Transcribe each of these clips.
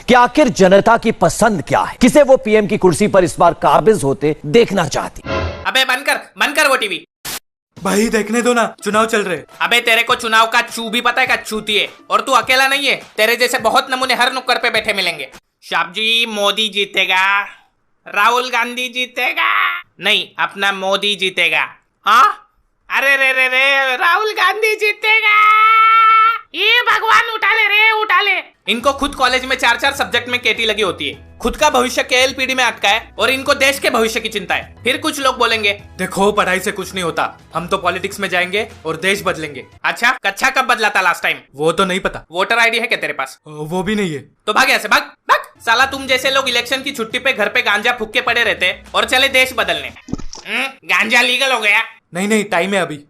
कि आखिर जनता की पसंद क्या है, किसे वो पीएम की कुर्सी पर इस बार काबिज होते देखना चाहती। अबे बंद कर वो टीवी। भाई देखने दो ना, चुनाव चल रहे। अबे तेरे को चुनाव का चू भी पता है का चूती है, और तू अकेला नहीं है, तेरे जैसे बहुत नमूने हर नुक्कड़ पे बैठे मिलेंगे। शाब जी मोदी जीतेगा, राहुल गांधी जीतेगा, नहीं अपना मोदी जीतेगा। हाँ अरे रे रे रे राहुल गांधी जीतेगा, ये भगवान उठा ले रे उठा ले। इनको खुद कॉलेज में 4-4 सब्जेक्ट में केटी लगी होती है, खुद का भविष्य केएलपीडी में अटका है और इनको देश के भविष्य की चिंता है। फिर कुछ लोग बोलेंगे देखो पढ़ाई से कुछ नहीं होता, हम तो पॉलिटिक्स में जाएंगे और देश बदलेंगे। अच्छा कच्चा कब बदला था लास्ट टाइम? वो तो नहीं पता। वोटर आईडी है क्या तेरे पास? वो भी नहीं है। तो भाग ऐसे भाग भाग। साला तुम जैसे लोग इलेक्शन की छुट्टी पे घर पे गांजा फूक के पड़े रहते और चले देश बदलने। गांजा लीगल हो गया? नहीं टाइम है अभी।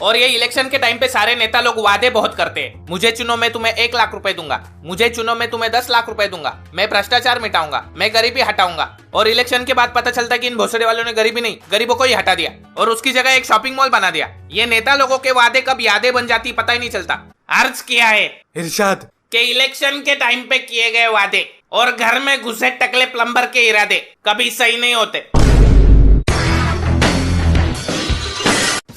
और ये इलेक्शन के टाइम पे सारे नेता लोग वादे बहुत करते हैं। मुझे चुनो मैं तुम्हें 1 लाख रुपए दूंगा, मुझे चुनो मैं तुम्हें 10 लाख रुपए दूंगा, मैं भ्रष्टाचार मिटाऊंगा, मैं गरीबी हटाऊंगा। और इलेक्शन के बाद पता चलता कि इन भोसड़े वालों ने गरीबी नहीं, गरीबों को ही हटा दिया और उसकी जगह एक शॉपिंग मॉल बना दिया। ये नेता लोगों के वादे कब यादें बन जाती पता ही नहीं चलता। अर्ज किया है इरशाद कि इलेक्शन के टाइम पे किए गए वादे और घर में घुसे टकले प्लम्बर के इरादे कभी सही नहीं होते।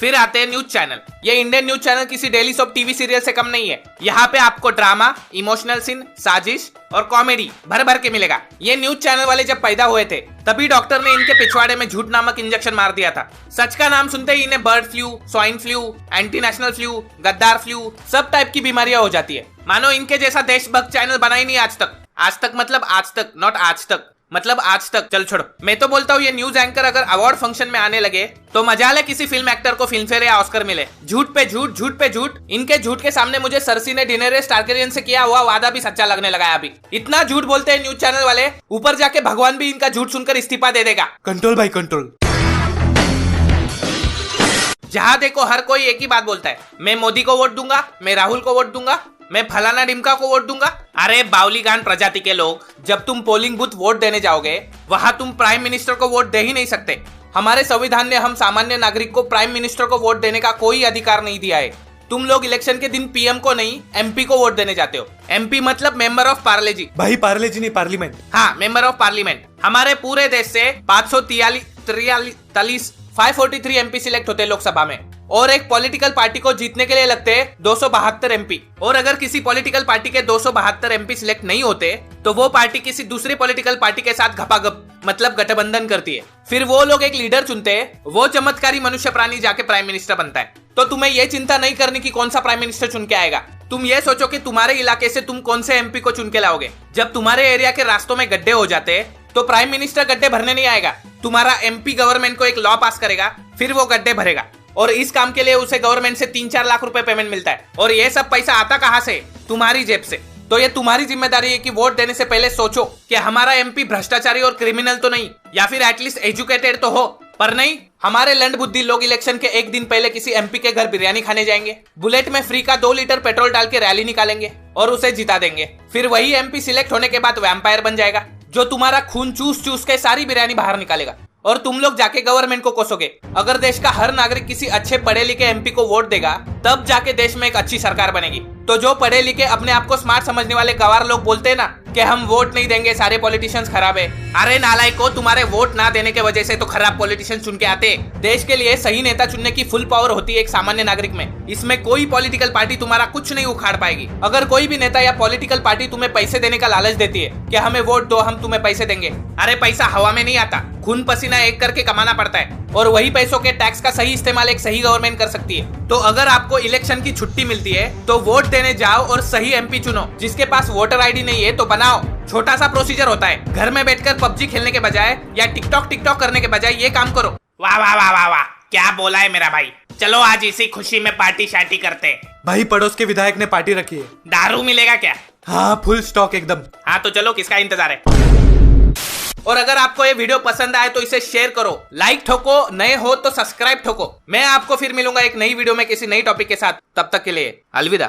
फिर आते हैं न्यूज चैनल। ये इंडियन न्यूज चैनल किसी डेली सोप टीवी सीरियल से कम नहीं है। यहाँ पे आपको ड्रामा, इमोशनल सीन, साजिश और कॉमेडी भर भर के मिलेगा। ये न्यूज चैनल वाले जब पैदा हुए थे तभी डॉक्टर ने इनके पिछवाड़े में झूठ नामक इंजेक्शन मार दिया था। सच का नाम सुनते ही इन्हें bird flu, swine flu, anti national flu, गद्दार फ्लू सब टाइप की बीमारियां हो जाती है। मानो इनके जैसा देशभक्त चैनल बना ही नहीं आज तक। आज तक मतलब आज तक, नॉट आज तक मतलब आज तक। चल छोड़ो, मैं तो बोलता हूँ ये न्यूज एंकर अगर अवार्ड फंक्शन में आने लगे तो मजाल है किसी फिल्म एक्टर को फिल्म फेयर या ऑस्कर मिले। झूठ पे झूठ, झूठ पे झूठ। इनके झूठ के सामने मुझे सरसी ने डेनेरियस टारगेरियन से किया हुआ वादा भी सच्चा लगने लगा है अभी। इतना झूठ बोलते हैं न्यूज चैनल वाले, ऊपर जाके भगवान भी इनका झूठ सुनकर इस्तीफा दे देगा। कंट्रोल भाई कंट्रोल। जहां देखो हर कोई एक ही बात बोलता है, मैं मोदी को वोट दूंगा, मैं राहुल को वोट दूंगा, मैं फलाना डिमका को वोट दूंगा। अरे बावलीगान प्रजाति के लोग, जब तुम पोलिंग बूथ वोट देने जाओगे वहां तुम प्राइम मिनिस्टर को वोट दे ही नहीं सकते। हमारे संविधान ने हम सामान्य नागरिक को प्राइम मिनिस्टर को वोट देने का कोई अधिकार नहीं दिया है। तुम लोग इलेक्शन के दिन पीएम को नहीं एमपी को वोट देने जाते हो। एमपी मतलब मेंबर ऑफ पार्लेजी। भाई पार्लेजी नहीं, पार्लियामेंट। हाँ मेंबर ऑफ पार्लियामेंट। हमारे पूरे देश से 543 एमपी सिलेक्ट होते लोकसभा में और एक पॉलिटिकल पार्टी को जीतने के लिए लगते 272 एमपी। और अगर किसी पॉलिटिकल पार्टी के 272 एमपी सिलेक्ट नहीं होते तो वो पार्टी किसी दूसरी पॉलिटिकल पार्टी के साथ घपाघप मतलब गठबंधन करती है। फिर वो लोग एक लीडर चुनते हैं, वो चमत्कारी मनुष्य प्राणी जाके प्राइम मिनिस्टर बनता है। तो तुम्हें ये चिंता नहीं करनी कि कौन सा प्राइम मिनिस्टर चुन के आएगा। तुम ये सोचो कि तुम्हारे इलाके से तुम कौन से एमपी को चुन के लाओगे। जब तुम्हारे एरिया के रास्तों में गड्ढे हो जाते तो प्राइम मिनिस्टर गड्ढे भरने नहीं आएगा, तुम्हारा एमपी गवर्नमेंट को एक लॉ पास करेगा, फिर वो गड्ढे भरेगा। और इस काम के लिए उसे गवर्नमेंट से 3-4 लाख रुपए पेमेंट मिलता है। और ये सब पैसा आता कहां से? तुम्हारी जेब से। तो ये तुम्हारी जिम्मेदारी है कि वोट देने से पहले सोचो कि हमारा एमपी भ्रष्टाचारी और क्रिमिनल तो नहीं, या फिर एटलीस्ट एजुकेटेड तो हो। पर नहीं, हमारे लंड बुद्धि लोग इलेक्शन के एक दिन पहले किसी एमपी के घर बिरयानी खाने जाएंगे, बुलेट में फ्री का 2 लीटर पेट्रोल डाल के रैली निकालेंगे और उसे जिता देंगे। फिर वही एमपी सिलेक्ट होने के बाद वैम्पायर बन जाएगा जो तुम्हारा खून चूस चूस के सारी बिरयानी बाहर निकालेगा और तुम लोग जाके गवर्नमेंट को कोसोगे। अगर देश का हर नागरिक किसी अच्छे पढ़े लिखे एमपी को वोट देगा तब जाके देश में एक अच्छी सरकार बनेगी। तो जो पढ़े लिखे अपने आप को स्मार्ट समझने वाले गवार लोग बोलते हैं ना कि हम वोट नहीं देंगे, सारे पॉलिटिशियंस खराब है। अरे नालायको, तुम्हारे वोट ना देने के वजह से तो खराब पॉलिटिशियंस चुन के आते। देश के लिए सही नेता चुनने की फुल पावर होती है एक सामान्य नागरिक में। इसमें कोई पॉलिटिकल पार्टी तुम्हारा कुछ नहीं उखाड़ पाएगी। अगर कोई भी नेता या पॉलिटिकल पार्टी तुम्हें पैसे देने का लालच देती है कि हमें वोट दो, हम तुम्हें पैसे देंगे, अरे पैसा हवा में नहीं आता, खून पसीना एक करके कमाना पड़ता है और वही पैसों के टैक्स का सही इस्तेमाल एक सही गवर्नमेंट कर सकती है। तो अगर आपको इलेक्शन की छुट्टी मिलती है तो वोट देने जाओ और सही एमपी चुनो। जिसके पास वोटर आईडी नहीं है तो बनाओ। छोटा सा प्रोसीजर होता है, घर में बैठकर पबजी खेलने के बजाय या टिकटॉक करने के बजाय ये काम करो। वाह वाह वाह वाह वाह, क्या बोला है मेरा भाई। चलो आज इसी खुशी में पार्टी शार्टी करते हैं। भाई पड़ोस के विधायक ने पार्टी रखी है। दारू मिलेगा क्या? हाँ फुल स्टॉक एकदम। हाँ तो चलो, किसका इंतजार है। और अगर आपको ये वीडियो पसंद आए तो इसे शेयर करो, लाइक ठोको, नए हो तो सब्सक्राइब ठोको। मैं आपको फिर मिलूंगा एक नई वीडियो में किसी नई टॉपिक के साथ। तब तक के लिए अलविदा।